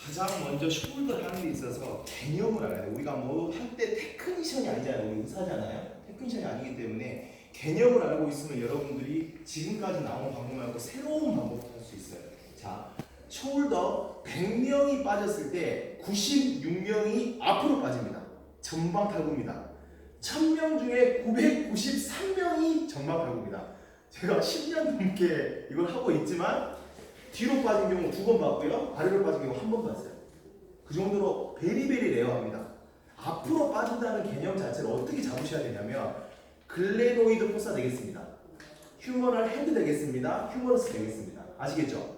가장 먼저 숄더 하는 데 있어서 개념을 알아야 돼요. 우리가 뭐 한때 테크니션이 아니잖아요. 우리 의사잖아요. 테크니션이 아니기 때문에 개념을 알고 있으면 여러분들이 지금까지 나온 방법 말고 새로운 방법을 할 수 있어요. 자, 숄더 100명이 빠졌을 때 96명이 앞으로 빠집니다. 전방 탈구입니다. 1000명 중에 993명이 전방 탈구입니다. 제가 10년 넘게 이걸 하고 있지만 뒤로 빠진 경우 2번 봤고요. 아래로 빠진 경우 1번 봤어요. 그 정도로 베리베리 레어합니다. 앞으로 빠진다는 개념 자체를 어떻게 잡으셔야 되냐면 글레노이드 포사 되겠습니다. 휴머럴 헤드 되겠습니다. 휴머러스 되겠습니다. 아시겠죠?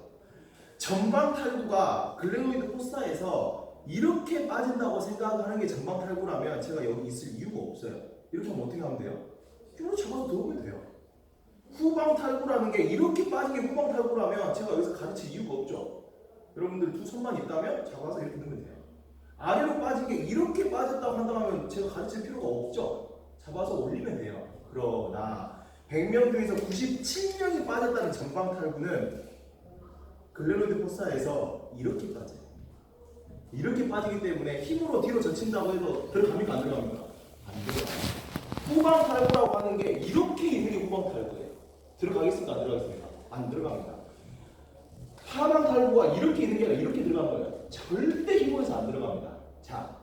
전방 탈구가 글레노이드 포사에서 이렇게 빠진다고 생각하는 게 전방 탈구라면 제가 여기 있을 이유가 없어요. 이렇게 하면 어떻게 하면 돼요? 휴머럴 잡아서 들어오면 돼요. 후방 탈구라는 게 이렇게 빠진 게 후방 탈구라면 제가 여기서 가르칠 이유가 없죠. 여러분들 두 손만 있다면 잡아서 이렇게 넣으면 돼요. 아래로 빠진 게 이렇게 빠졌다고 한다면 제가 가르칠 필요가 없죠. 잡아서 올리면 돼요. 그러나 100명 중에서 97명이 빠졌다는 전방 탈구는 글레노이드 포사에서 이렇게 빠져요. 이렇게 빠지기 때문에 힘으로 뒤로 젖힌다고 해도 들어갑니까? 안 들어갑니까? 안 들어가요. 후방 탈구라고 하는 게 이렇게 있는 게 후방 탈구예요. 들어가겠습니까? 안 들어가겠습니까? 안 들어갑니다. 하방 탈구가 이렇게 있는 게 아니라 이렇게 들어간 거예요. 절대 힘으로 해서 안 들어갑니다. 자,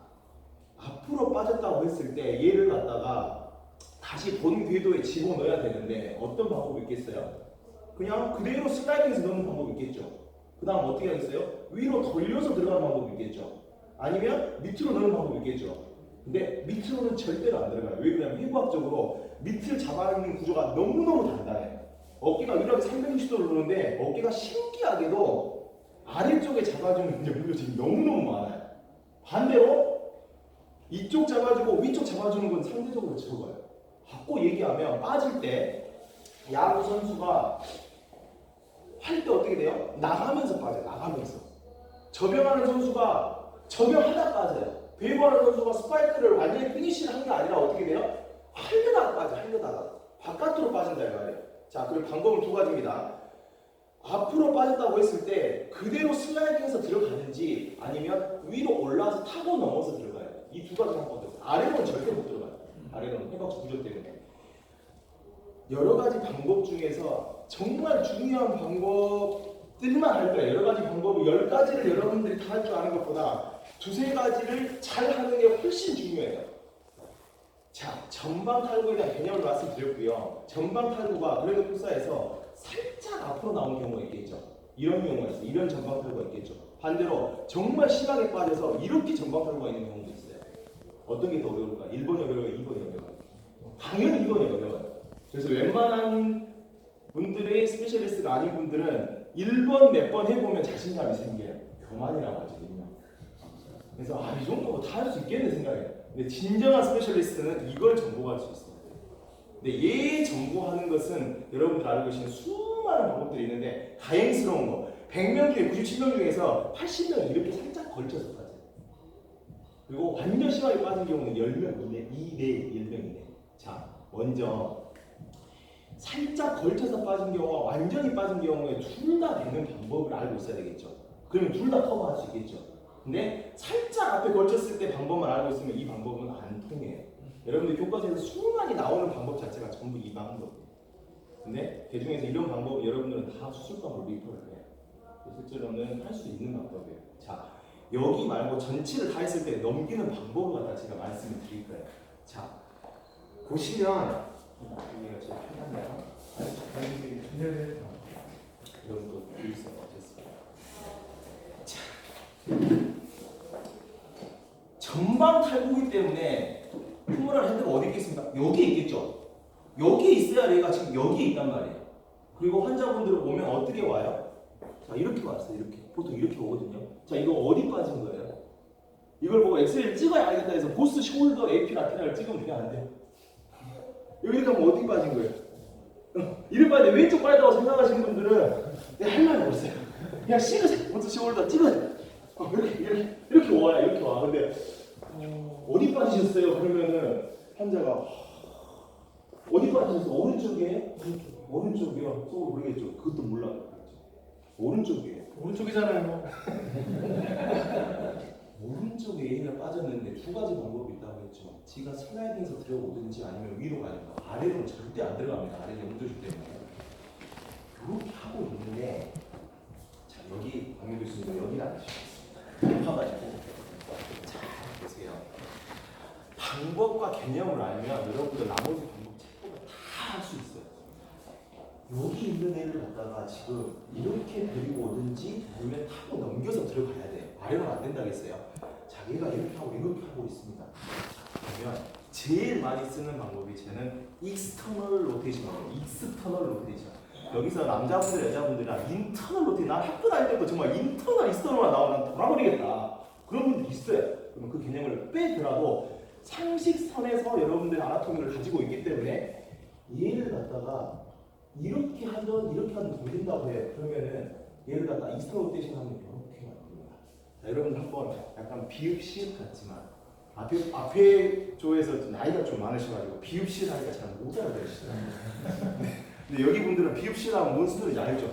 앞으로 빠졌다고 했을 때 얘를 갖다가 다시 본 궤도에 집어넣어야 되는데 어떤 방법이 있겠어요? 그냥 그대로 슬라이딩해서 넣는 방법이 있겠죠. 그 다음 어떻게 하겠어요? 위로 돌려서 들어가는 방법이 있겠죠. 아니면 밑으로 넣는 방법이 있겠죠. 근데 밑으로는 절대로 안 들어가요. 왜 그러냐면 해부학적으로 밑을 잡아있는 구조가 너무너무 단단해요. 어깨가 이렇게 360도를 누르는데 어깨가 신기하게도 아래쪽에 잡아주는 연료질이 너무너무 많아요. 반대로 이쪽 잡아주고 위쪽 잡아주는 건 상대적으로 적어요. 바꿔 얘기하면 빠질 때 야구 선수가 할 때 어떻게 돼요? 나가면서 빠져요. 나가면서. 접영하는 선수가 접영하다 빠져요. 배구하는 선수가 스파이크를 완전히 피니시를 한 게 아니라 어떻게 돼요? 하려다가 빠져요. 하려다가. 바깥으로 빠진다 이 말이에요. 자, 그리고 방법은 두 가지입니다. 앞으로 빠졌다고 했을 때 그대로 슬라이딩해서 들어가는지 아니면 위로 올라와서 타고 넘어서 들어가요. 이 두 가지 방법이 있어요. 아래로는 절대 못 들어가요. 아래로는 해박적 구조 때문에. 여러 가지 방법 중에서 정말 중요한 방법들만 할 거예요. 여러 가지 방법을 10가지를 여러분들이 다 할 줄 아는 것보다 두세 가지를 잘 하는 게 훨씬 중요해요. 자, 전방 탈구에 대한 개념을 말씀드렸고요. 전방 탈구가 글레노이드 포사에서 살짝 앞으로 나온 경우가 있겠죠. 이런 경우가 있어요. 이런 전방 탈구가 있겠죠. 반대로 정말 심하게 빠져서 이렇게 전방 탈구가 있는 경우도 있어요. 어떤 게 더 어려울까? 1번이 어려워요? 2번이 어려워요? 당연히 2번이 어려워요. 그래서 웬만한 분들의 스페셜리스트가 아닌 분들은 1번 몇 번 해보면 자신감이 생겨요. 교만이라고 하거든요. 그래서 이 정도 다 할 수 있겠네 생각해요. 근데 진정한 스페셜리스트는 이걸 정복할 수 있습니다. 근데 얘 정복하는 것은 여러분들 알고 계시는 수많은 방법들이 있는데 다행스러운 거 100명 중에 97명 중에서 80명이 이렇게 살짝 걸쳐서 빠져요. 그리고 완전 심하게 빠진 경우는 10명 이내 10명 이내. 자, 먼저 살짝 걸쳐서 빠진 경우와 완전히 빠진 경우에 둘 다 되는 방법을 알고 있어야 되겠죠. 그러면 둘 다 커버할 수 있겠죠. 근데 살짝 앞에 걸쳤을 때 방법만 알고 있으면 이 방법은 안 통해요. 여러분들 교과서에서 수많이 나오는 방법 자체가 전부 이 방법이에요. 근데 그 중에서 이런 방법 여러분들은 다 수술방으로 리포를 해요. 실제로는 할 수 있는 방법이에요. 자, 여기 말고 전체를 다 했을 때 넘기는 방법을 갖다 제가 말씀을 드릴 거예요. 자, 보시면 여기가 제일 편하네요. 이런 거 보일 수 없겠어요. 자, 전방 탈구이기 때문에 휴머럴 헤드가 어디 있겠습니까? 여기에 있겠죠. 여기에 있어야 얘가 지금 여기에 있단 말이에요. 그리고 환자분들 오면 어떻게 와요? 자, 이렇게 왔어요. 이렇게 보통 이렇게 오거든요. 자, 이거 어디 빠진 거예요? 이걸 보고 엑스레이를 찍어야 알겠다 해서 보스 숄더 AP 라테랄을 찍으면 그냥 안 돼요. 여기 이렇게 하면 어디 빠진 거예요? 이를 빠질 때 왼쪽 빠졌다고 생각하시는 분들은 내가 할 말이 없어요. 그냥 찍으세요. 보스 숄더 찍으세요. 이렇게 와요. 이렇게 와. 근데 어디 빠지셨어요? 그러면은 환자가 어디 빠지셨어요? 오른쪽에? 오른쪽이요. 속으로 모르겠죠. 그것도 몰라요. 오른쪽이에요. 오른쪽이잖아요. 얘는 빠졌는데 두 가지 방법이 있다고 했죠. 지가 슬라이딩해서 들어오든지 아니면 위로 가니까 아래로는 절대 안 들어갑니다. 아래 염도주 때문에. 이렇게 하고 있는데 자 여기 박명규 교수님 여기는 안 하시겠습니다. 봐가지고 자 보세요. 방법과 개념을 알면 여러분들 나머지 방법 책보다 다 할 수 있어요. 여기 있는 애를 갖다가 지금 이렇게 데리고 오든지 아니면 타고 넘겨서 들어가야 돼요. 아래로는 안 된다겠어요. 자, 얘가 이렇게 하고 있습니다. 그러면 제일 많이 쓰는 방법이 쟤는 익스터널 로테이션이에요. 익스터널 로테이션. 여기서 남자분들, 여자분들이랑 인터널 로테이션. 난 학교 다닐 때도 정말 인터널, 익스터널만 나오면 난 돌아버리겠다. 그런 분들 있어요. 그러면 그 개념을 빼더라도 상식선에서 여러분들 아나토미를 가지고 있기 때문에 얘를 갖다가 이렇게 하든 돌린다고 해요. 그러면은 얘를 갖다 익스터널 로테이션 하면 이렇게 만듭니다. 자, 여러분들 한번 약간 비읍시읒 같지만 앞에 조에서 나이가 좀 많으셔가지고 비읍시읒 하니까 잘 못 알아들으시더라고요. 근데 여기 분들은 비읍시읒 하면 뭔 소리인지 알죠?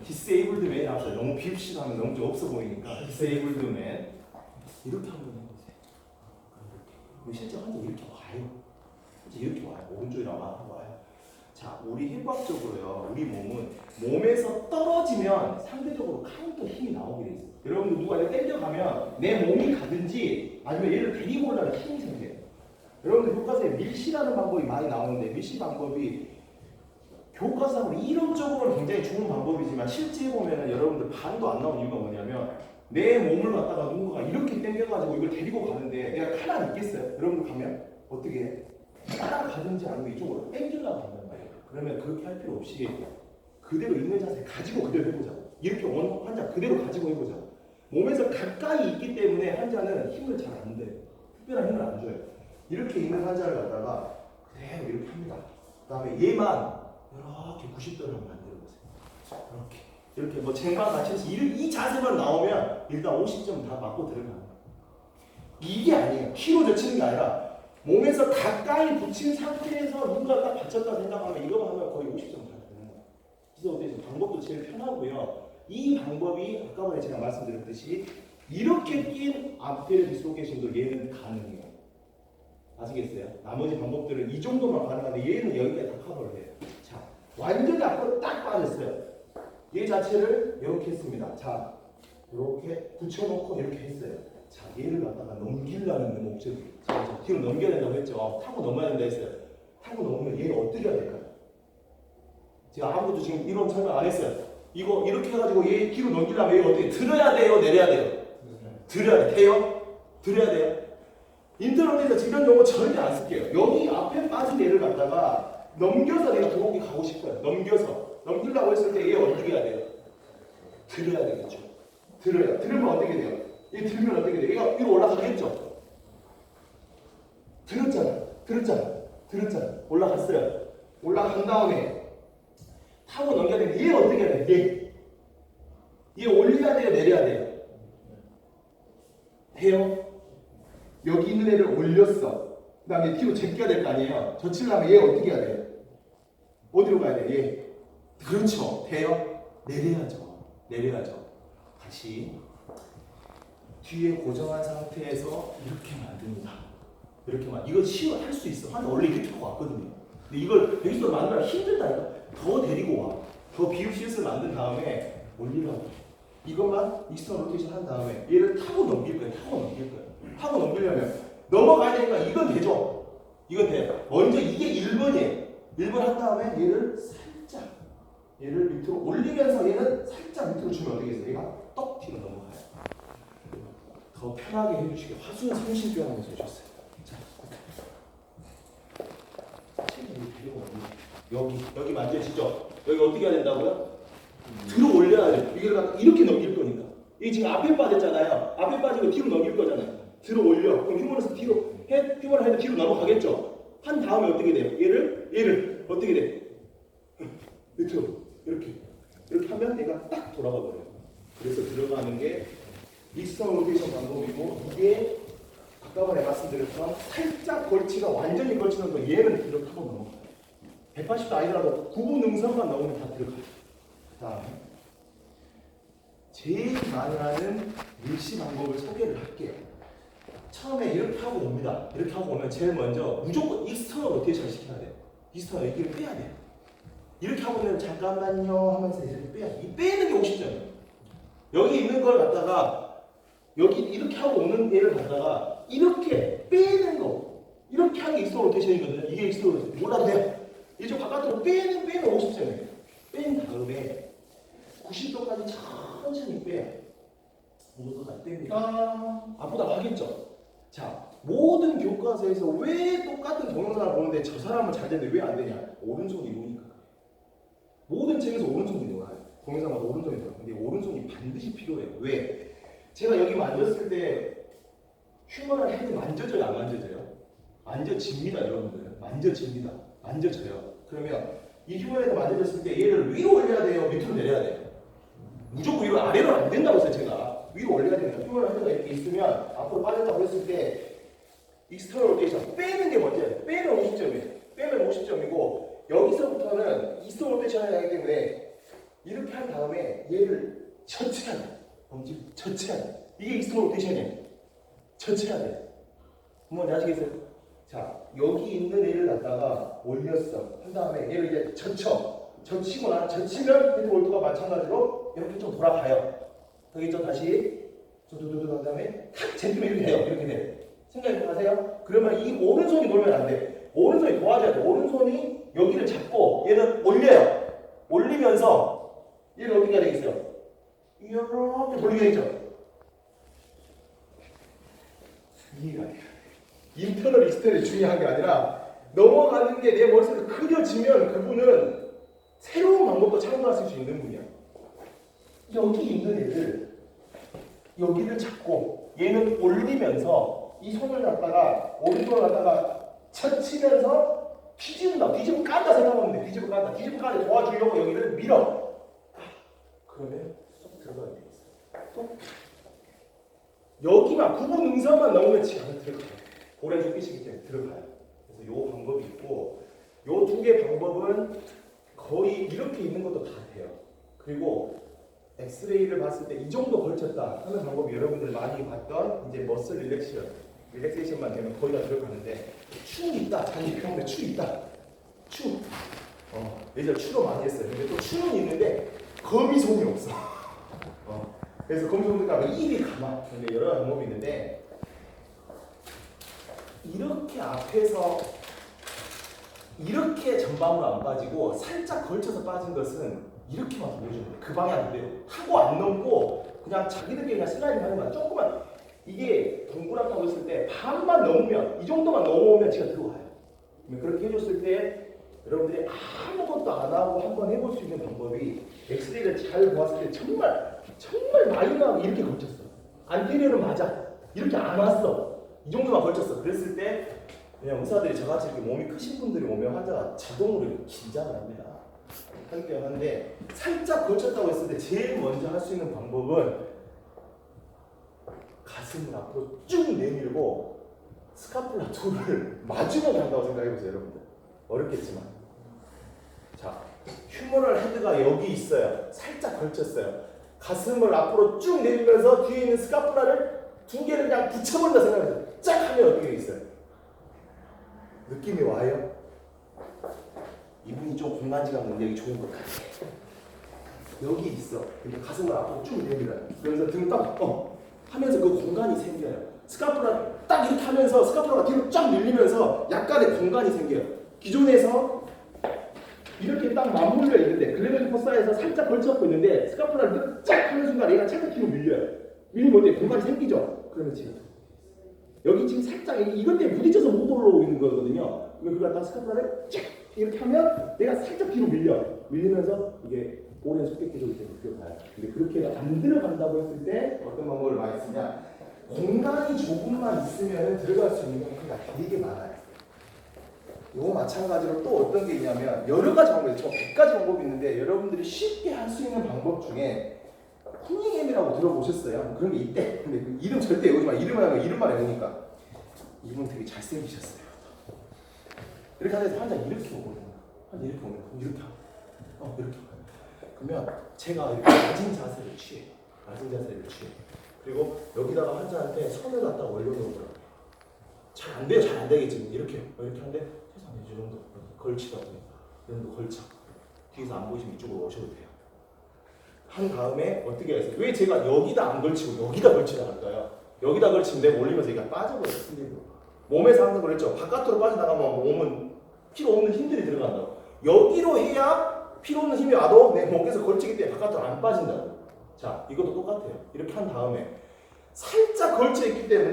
디세이블드 맨 앞서 너무 비읍시읒 하면 너무 좀 없어 보이니까 디세이블드 맨 이렇게 한번 해보세요. 이렇게. 실제 환자 이렇게 와요. 실제 이렇게 와요. 오른쪽이랑 와요. 자, 우리 해부학적으로요. 우리 몸은 몸에서 떨어지면 상대적으로 카운터 힘이 나오게 돼 있어요. 여러분들 누가 이렇게 당겨가면 내 몸이 가든지 아니면 얘를 데리고 올라가는 힘이 생겨요. 여러분들 교과서에 밀시라는 방법이 많이 나오는데 밀시 방법이 교과서상으로 이론적으로는 굉장히 좋은 방법이지만 실제 보면은 여러분들 반도 안 나오는 이유가 뭐냐면 내 몸을 갖다가 누군가가 이렇게 당겨가지고 이걸 데리고 가는데 내가 가만히 있겠어요? 여러분들 가면 어떻게 해? 따라가든지 아니면 이쪽으로 당기려고 한단 말이에요. 그러면 그렇게 할 필요 없이 그대로 있는 자세 가지고 그대로 해보자. 이렇게 환자 그대로 가지고 해보자. 몸에서 가까이 있기 때문에 환자는 힘을 잘 안 돼요. 특별한 힘을 안 줘요. 이렇게 있는 환자를 갖다가 그대로 이렇게 합니다. 그 다음에 얘만 이렇게 90도를 한번 만들어보세요. 이렇게 뭐 쟁반 같이 해서 이 자세만 나오면 일단 50점 다 맞고 들어가는 거예요. 이게 아니에요. 키로 젖히는 게 아니라 몸에서 가까이 붙인 상태에서 누가 딱 받쳤다 생각하면 이거 하면 거의 50점 다 되는 거예요. 그래서 어때요? 방법도 제일 편하고요. 이 방법이 아까 전에 제가 말씀드렸듯이 이렇게 낀 앞에 디스로케이션도 얘는 가능해요. 아시겠어요? 나머지 방법들은 이 정도만 가능한데 얘는 여기까지 다 커버를 해요. 자, 완전히 앞으로 딱 빠졌어요. 얘 자체를 이렇게 했습니다. 자, 이렇게 붙여놓고 이렇게 했어요. 자, 얘를 갖다가 넘기려는 목적이. 자, 뒤로 넘겨야 된다고 했죠. 타고 넘어야 된다 했어요. 타고 넘으면 얘를 어떻게 해야 될까요? 제가 아무것도 지금 이론 설명 안 했어요. 이거 이렇게 해가지고 얘 뒤로 넘기려면 얘 어떻게 들어야 돼요? 내려야 돼요? 들어야 돼요? 들어야 돼요? 인터넷에서 이런 용어 절대 안 쓸게요. 여기 앞에 빠진 얘를 갖다가 넘겨서 내가 도로기 가고 싶어요. 넘기려고 했을 때 얘 어떻게 해야 돼요? 들어야 되겠죠. 들으면 어떻게 돼요? 얘 들면 어떻게 돼요? 얘가 위로 올라가겠죠. 들었잖아. 올라갔어요. 올라간 다음에 타고 넘겨야 되는데 얘 어떻게 해야 돼요? 얘 올려야 돼요? 내려야 돼요? 돼요? 여기 있는 애를 올렸어. 그 다음에 뒤로 제껴야 될 거 아니에요? 젖히려면 얘 어떻게 해야 돼요? 어디로 가야 돼요? 얘. 그렇죠. 돼요? 내려야죠. 다시 뒤에 고정한 상태에서 이렇게 만듭니다. 이거 할 수 있어. 환자 원래 이렇게 하고 왔거든요. 근데 이걸 여기서 만들면 힘들다니까. 더 데리고 와. 더 비읍시읒을 만든 다음에 올리라고. 이것만 익스터널 로테이션 한 다음에 얘를 타고 넘길 거예요. 타고 넘기려면 넘어가야 되니까 이건 되죠. 이건 돼. 먼저 이게 1번이에요. 1번 한 다음에 얘를 밑으로 올리면서 얘는 살짝 밑으로 주면 어떻게 해서 얘가 떡 뒤로 넘어가요. 더 편하게 해주시게 화수는 성심병 하면서 해주셨어요. 자, 여기 만져지죠? 여기 어떻게 해야 된다고요? 들어 올려야 돼요. 이렇게 넘길 거니까. 이게 지금 앞에 빠졌잖아요. 앞에 빠지고 뒤로 넘길 거잖아요. 들어 올려. 그럼 휴머너스 뒤로 휴머너 헤드 뒤로 넘어가겠죠? 한 다음에 어떻게 돼요? 얘를 어떻게 돼? 밑으로 이렇게 하면 얘가 딱 돌아가 버려요. 그래서 들어가는 게 익스터널 로테이션 방법이고 이게 아까 전에 말씀드렸던 살짝 걸치가 완전히 걸치는 거 얘는 이렇게 하고 넘어가요. 180도 아니더라도 9분 능선만 나오면 다 들어가요. 그 다음에 제일 많이 하는 밀시 방법을 소개를 할게요. 처음에 이렇게 하고 옵니다. 이렇게 하고 오면 제일 먼저 무조건 익스터널 로테이션 시켜야 돼요. 익스터널 여기를 빼야 돼요. 이렇게 하고 있는 잠깐만요 하면서 이렇게 빼야 돼. 이 빼는 게 50점이에요. 여기 있는 걸 갖다가 여기 이렇게 하고 오는 얘를 갖다가 이렇게 빼는 거, 이렇게 하는 게 익스터널 로테이션이거든요. 이게 익스터널 로테이션. 몰라도 돼요. 이쪽 바깥으로 빼면 50점이에요. 뺀 다음에 90도까지 천천히 빼요. 이것도 다 뺍니다. 앞보다 하겠죠? 자, 모든 교과서에서 왜 똑같은 동영상을 보는데 저 사람은 잘 되는데 왜 안 되냐? 오른손이 노니까. 모든 책에서 오른손이 놀아요. 동영상마다 오른손이 놀아요. 근데 오른손이 반드시 필요해요. 왜? 제가 여기 만졌을 때 휴머럴 헤드 만져져요? 안 만져져요? 만져집니다, 여러분들. 만져집니다. 만져져요. 그러면 이 휴머럴 헤드 만져졌을 때 얘를 위로 올려야 돼요? 밑으로 내려야 돼요? 무조건 위로 아래로 안 된다고 했어요, 제가. 위로 올려야 됩니다. 휴머럴 헤드가 이렇게 있으면 앞으로 빠졌다고 했을 때 익스터널 로테이션 빼는 게 먼저예요. 빼면 50점이에요. 빼면 50점이고 여기서부터는 익스터널 로테이션을 하기 때문에 이렇게 한 다음에 얘를 젖혀야 돼요. 엄지 젖혀야 돼요. 이게 익스터널 로테이션이에요. 젖혀야 돼요. 한번 아시겠어요? 자, 여기 있는 얘를 갖다가 올렸어. 한 다음에 얘를 이제 젖히면 헤드볼트가 마찬가지로 이렇게 좀 돌아가요. 여기 좀 다시 두두두두 한 다음에 탁 제끼면 이렇게 돼요. 이렇게 돼요. 생각하세요? 그러면 이 오른손이 돌면 안 돼. 오른손이 도와줘야 돼. 오른손이 여기를 잡고 얘는 올려요. 올리면서 얘를 어떻게 해야 되겠어요? 이렇게 돌리게 되죠. 이해가 돼요. 인터널 익스터널이 중요한 게 아니라 넘어가는 게 내 머릿속에 그려지면 그분은 새로운 방법도 창조할 수 있는 분이야. 여기 있는 애를 여기를 잡고 얘는 올리면서 이 손을 갖다가 오른손을 갖다가 젖히면서 뒤집으면 깐다 생각하면 돼. 뒤집어 깐다 도와주려고 여기를 밀어. 그러면 쏙 들어가야 되겠어. 쏙. 여기만 구분 응선만 넣으면 지금 안에 들어가요. 고래 휘기시기 때문에 들어가요. 그래서 요 방법이 있고 요 두 개 방법은 거의 이렇게 있는 것도 다 돼요. 그리고 엑스레이를 봤을 때 이 정도 걸쳤다 하는 방법이 여러분들 많이 봤던 이제 머슬 릴렉세이션만 되면 거의 다 들어가는데 추 있다. 자기 병원에 추 있다. 추. 예전에 추로 많이 했어요. 근데 또 추는 있는데 거미손이 없어. 그래서 거미손이니까 입이 감아. 근데 여러 가지 방법이 있는데 이렇게 앞에서 이렇게 전방으로 안 빠지고 살짝 걸쳐서 빠진 것은 이렇게만 보여주는 거예요. 그 방향 그대로 하고 안 넘고 그냥 자기들끼리 그냥 슬라이딩 하는 거야. 조금만 이게 동그랗다고 했을 때 반만 넘으면 이 정도만 넘어오면 제가 들어가요. 그렇게 해줬을 때 여러분들이 아무것도 안 하고 한번 해볼 수 있는 방법이 엑스레이를 잘 보았을 때 정말 마이너하게 이렇게 걸쳤어. 안테리어는 맞아. 이렇게 안 왔어. 이 정도만 걸쳤어. 그랬을 때 그냥 의사들이 저같이 이렇게 몸이 크신 분들이 오면 환자가 자동으로 이렇게 긴장을 합니다. 하는데 살짝 걸쳤다고 했을 때 제일 먼저 할 수 있는 방법은 가슴을 앞으로 쭉 내밀고 스카플라 둘을 마주보고 한다고 생각해보세요, 여러분들. 어렵겠지만. 자, 휴머럴 헤드가 여기 있어요. 살짝 걸쳤어요. 가슴을 앞으로 쭉 내밀면서 뒤에 있는 스카플라를 두 개를 그냥 붙여버린다 생각해보세요. 쫙 하면 어떻게 있어요? 느낌이 와요? 이분이 좀 공간지각 능력이 좋은 것 같아. 여기 있어. 근데 가슴을 앞으로 쭉 내밀어요. 그러면서 등을 딱 하면서 그 공간이 생겨요. 스카프라 딱 이렇게 하면서 스카프라가 뒤로 쫙 밀리면서 약간의 공간이 생겨요. 기존에서 이렇게 딱 맞물려 있는데 그레벨 포사에서 살짝 걸쳐갖고 있는데 스카프라를 쫙 하는 순간 얘가 살짝 뒤로 밀려요. 밀리면 어때? 공간이 생기죠? 그러면 지금 여기 지금 살짝 이것 때문에 부딪혀서 못 올라오고 있는 거거든요. 그걸 갖다가 스카프라를 쫙 이렇게 하면 내가 살짝 뒤로 밀리면서 이게 오랜 속객 기조기 때문에 들어가요. 근데 그렇게 안 들어간다고 했을 때 어떤 방법을 많이 쓰냐? 공간이 조금만 있으면 들어갈 수 있는 경우가 되게 많아요. 이거 마찬가지로 또 어떤 게 있냐면 여러 가지 방법이 총 100가지 방법이 있는데 여러분들이 쉽게 할 수 있는 방법 중에 후닝햄이라고 들어보셨어요? 그런 게 있대. 근데 그 이름 절대 외우지 마. 이름만 외우니까. 이분 되게 잘생기셨어요. 이렇게 하면서 환자 이렇게 오거든요. 환자 이렇게 오면 이렇게 하고 이렇게 하고. 그러면 제가 이렇게 낮은 자세를 취해요. 그리고 여기다가 환자한테 손을 갖다 올려놓은 거예요. 잘 안 돼요. 잘 안 되겠지. 이렇게 하는데 최소한 이 정도 걸치다 보니 이 정도 걸쳐. 뒤에서 안 보이시면 이쪽으로 오셔도 돼요. 한 다음에 어떻게 해서 왜 제가 여기다 안 걸치고 여기다 걸치나 할까요? 여기다 걸치면 내가 올리면서 이게 빠져버려요. 힘들고. 몸에서 항상 그랬죠. 바깥으로 빠져나가면 몸은 필요 없는 힘들이 들어간다고. 여기로 해야 필요 없는 힘이 와도 내 목에서 걸치기 때문에 바깥으로 안 빠진다고. 자, 이것도 똑같아요. 이렇게 한 다음에 살짝 걸쳐있기 때문에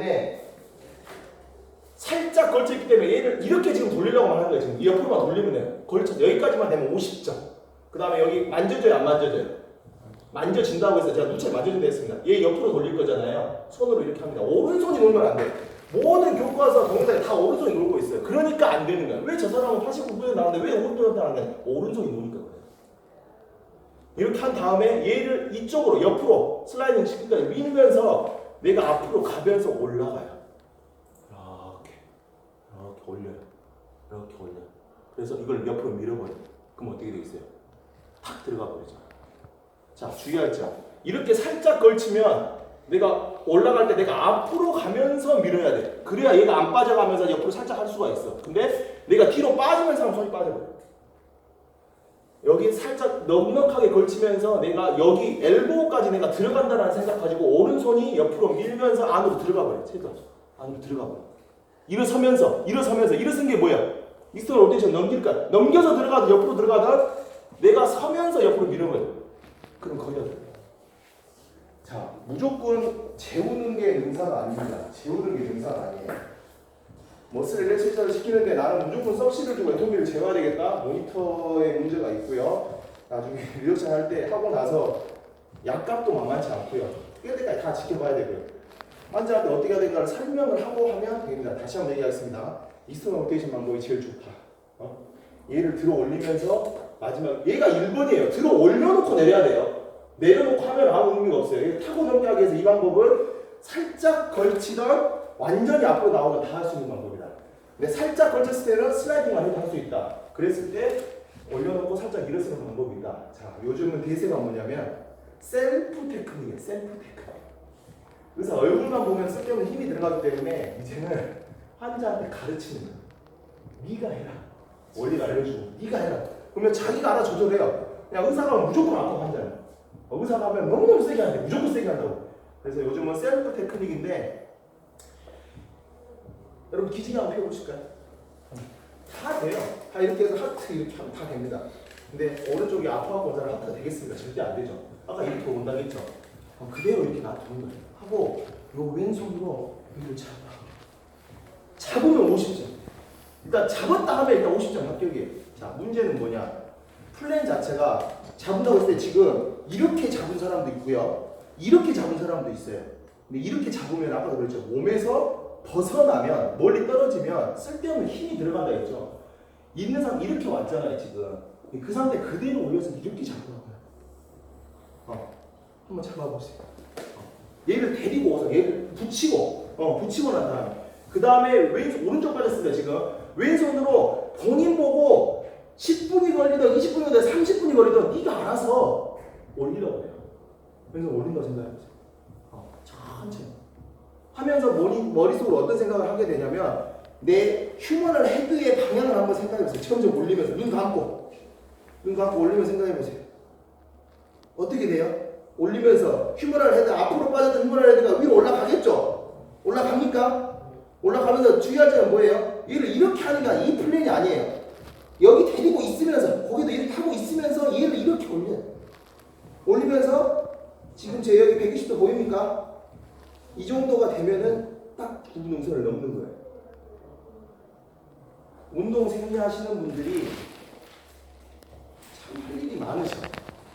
얘를 이렇게 지금 돌리려고 하는 거예요. 지금 옆으로만 돌리면 돼요. 걸쳐 여기까지만 되면 50점. 그 다음에 여기 만져져요, 안 만져져요? 만져진다고 해서 제가 누차 만져준다 했습니다. 얘 옆으로 돌릴 거잖아요. 손으로 이렇게 합니다. 오른손이 놀면 안 돼. 모든 교과서 동영상에 다 오른손이 놀고 있어요. 그러니까 안 되는 거야. 왜 저 사람은 89분에 나왔는데 왜 오른손이 나왔는데 오른손이 노니까 그래요. 이렇게 한 다음에 얘를 이쪽으로 옆으로 슬라이딩 시키니까 밀면서 내가 앞으로 가면서 올라가요. 이렇게 올려요. 이렇게 올려요. 그래서 이걸 옆으로 밀어버려요. 그럼 어떻게 되겠어요? 탁 들어가 버리죠. 자, 주의할 점. 이렇게 살짝 걸치면 내가 올라갈 때 내가 앞으로 가면서 밀어야 돼. 그래야 얘가 안 빠져가면서 옆으로 살짝 할 수가 있어. 근데 내가 뒤로 빠지면서 하면 손이 빠져버려. 여기 살짝 넉넉하게 걸치면서 내가 여기 엘보까지 내가 들어간다는 생각 가지고 오른손이 옆으로 밀면서 안으로 들어가 버려. 최대한 안으로 들어가 버려. 일어서면서 일어선 게 뭐야? 익스터널 로테이션 넘길까? 넘겨서 들어가든 옆으로 들어가든 내가 서면서 옆으로 밀어버려. 그럼 거의 다 돼. 자, 무조건 재우는 게 능사가 아닙니다. 재우는 게 능사가 아니에요. 머슬 엘렉트리션을 시키는데 나는 무조건 석시를 주고 엔토미를 재워야 되겠다. 모니터에 문제가 있고요. 나중에 리덕션 할 때 하고 나서 약값도 만만치 않고요. 뛸 때까지 다 지켜봐야 되고요. 환자한테 어떻게 해야 될까를 설명을 하고 하면 됩니다. 다시 한번 얘기하겠습니다. 익스터널 로테이션 방법이 제일 좋다. 얘를 들어 올리면서 마지막 얘가 1번이에요. 들어 올려놓고 내려야 돼요. 내려놓고 하면 아무 의미가 없어요. 타고 넘게 하기 위해서 이 방법은 살짝 걸치던 완전히 앞으로 나오면 다 할 수 있는 방법이다. 근데 살짝 걸쳤을 때는 슬라이딩만 해도 할 수 있다. 그랬을 때 올려놓고 살짝 일어서는 방법이다. 자, 요즘은 대세가 뭐냐면 셀프 테크닉이에요. 셀프 테크닉. 그래서 얼굴만 보면 쓸데없는 힘이 들어가기 때문에 이제는 환자한테 가르치는 거예요. 네가 해라. 원리를 알려주고 네가 해라. 그러면 자기가 알아 조절해요. 그냥 의사가 하면 무조건 아파 환자는. 의사가 하면 너무너무 세게 한대. 무조건 세게 한다고. 그래서 요즘은 셀프 테크닉인데 여러분 기지개 한번 해보실까요? 다 돼요. 다 이렇게 해서 하트 이렇게 하면 다 됩니다. 근데 오른쪽이 아파하고 온 사람 하트가 되겠습니까? 절대 안 되죠. 아까 이렇게 온다고 했죠. 그대로 이렇게 놔두는 거예요. 하고 요 왼손으로 위를 잡으면 50점. 일단 잡았다 하면 일단 50점 합격이에요. 자, 문제는 뭐냐? 플랜 자체가 잡는다고 했을 때 지금 이렇게 잡은 사람도 있고요. 이렇게 잡은 사람도 있어요. 근데 이렇게 잡으면 아까도 그랬죠. 몸에서 벗어나면 멀리 떨어지면 쓸데없는 힘이 들어간다 했죠. 있는 사람 이렇게 왔잖아요 지금. 그 상태 그대로 올려서 이렇게 잡으라고요. 한번 잡아보세요. 얘를 데리고 와서 얘를 붙이고 난 다음에 그 다음에 왼손 오른쪽 빠졌습니다 지금. 왼손으로 본인 보고 10분이 걸리든 20분이 걸리든 30분이 걸리든 네가 알아서 올리라고 해요. 왼손 올린다고 생각해보세요. 천천히 하면서 머릿속으로 어떤 생각을 하게 되냐면 내 휴머널 헤드의 방향을 한번 생각해보세요. 점점 올리면서 눈 감고 올리면서 생각해보세요. 어떻게 돼요? 올리면서 휴머널 헤드 앞으로 빠졌던 휴머널 헤드가 위로 올라가겠죠? 올라갑니까? 올라가면서 주의할 점은 뭐예요? 얘를 이렇게 하는 게 아니라 이 플랜이 아니에요. 여기 데리고 있으면서 고개도 이렇게 하고 있으면서 얘를 이렇게 올리면서 지금 제 여기 120도 보입니까? 이 정도가 되면은 딱 구분음선을 넘는 거예요. 운동 생리하시는 분들이 참 할 일이 많으셔.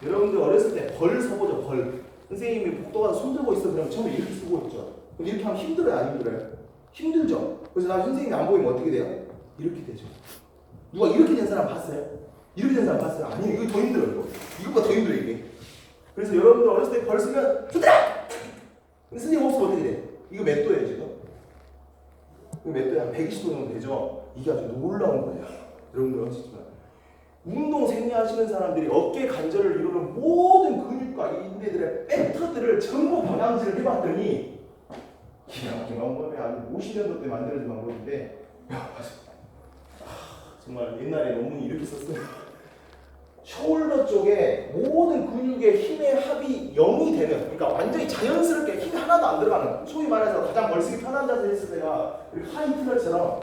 여러분들 어렸을 때 벌 서보죠. 벌. 선생님이 복도 가서 손 들고 있어. 그러면 처음에 이렇게 쓰고 있죠. 그럼 이렇게 하면 힘들어요? 안 힘들어요? 힘들죠. 그래서 나 선생님이 안 보이면 어떻게 돼요? 이렇게 되죠. 누가 이렇게 된 사람 봤어요? 이렇게 된 사람 봤어요? 아니요. 이거 더 힘들어요. 이거보다 더 힘들어 이게. 그래서 여러분들 어렸을 때 벌 쓰면 손들어! 선생님 없으면 어떻게 돼? 이거 몇 도예요 지금? 이거 몇 도야? 한 120도 정도 되죠? 이게 아주 놀라운 거예요. 여러분들 아시지만 운동 생리하시는 사람들이 어깨 관절을 이루는 모든 근육과 인대들의 패턴들을 전부 방향지를 해봤더니 기막힌 방법이 아주 50년도 때 만들어진 방법인데 정말 옛날에 논문이 이렇게 썼어요. 숄더 쪽에 모든 근육의 힘의 합이 0이 되는, 그러니까 완전히 자연스럽게 힘이 하나도 안 들어가는, 소위 말해서 가장 벌쓰기 편한 자세 했을 때가 이렇게 하이트럴처럼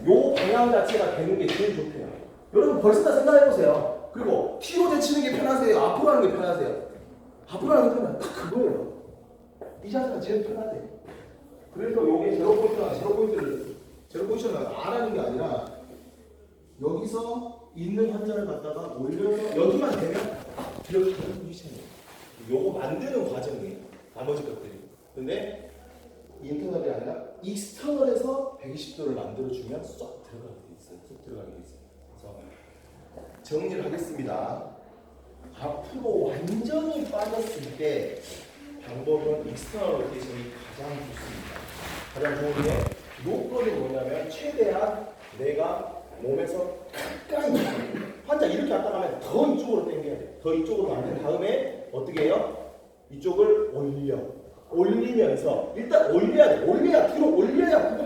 요 방향 자체가 되는 게 제일 좋대요. 여러분 벌써 다 생각해보세요. 그리고 뒤로 제치는 게 편하세요? 앞으로 하는 게 편하세요? 앞으로 하는 게 편하세요? 딱 그거예요. 이 자세가 제일 편하대요. 그래서 요게 제로 포인트를 제로 포지션을 안 하는 게 아니라 여기서 있는 환자를 갖다가 올려서 여기만 되면 이렇게 하는 포지션이에요. 요거 만드는 과정이에요. 나머지 것들이. 근데 인터널이 아니라 익스터널에서 120도를 만들어주면 쏙 들어가게 돼 있어요. 쏙 들어가게 돼 있어요. 그래서 정리를 하겠습니다. 앞으로 완전히 빠졌을 때 방법은 익스터널 로테이션이 가장 좋습니다. 가장 좋은 게 요건이 뭐냐면 최대한 내가 몸에서 가까이 환자 이렇게 왔다 가면 더 이쪽으로 당겨야 돼. 더 이쪽으로 만든 다음에 어떻게 해요? 이쪽을 올리면서 일단 올려야 돼. 올려야 뒤로 올려야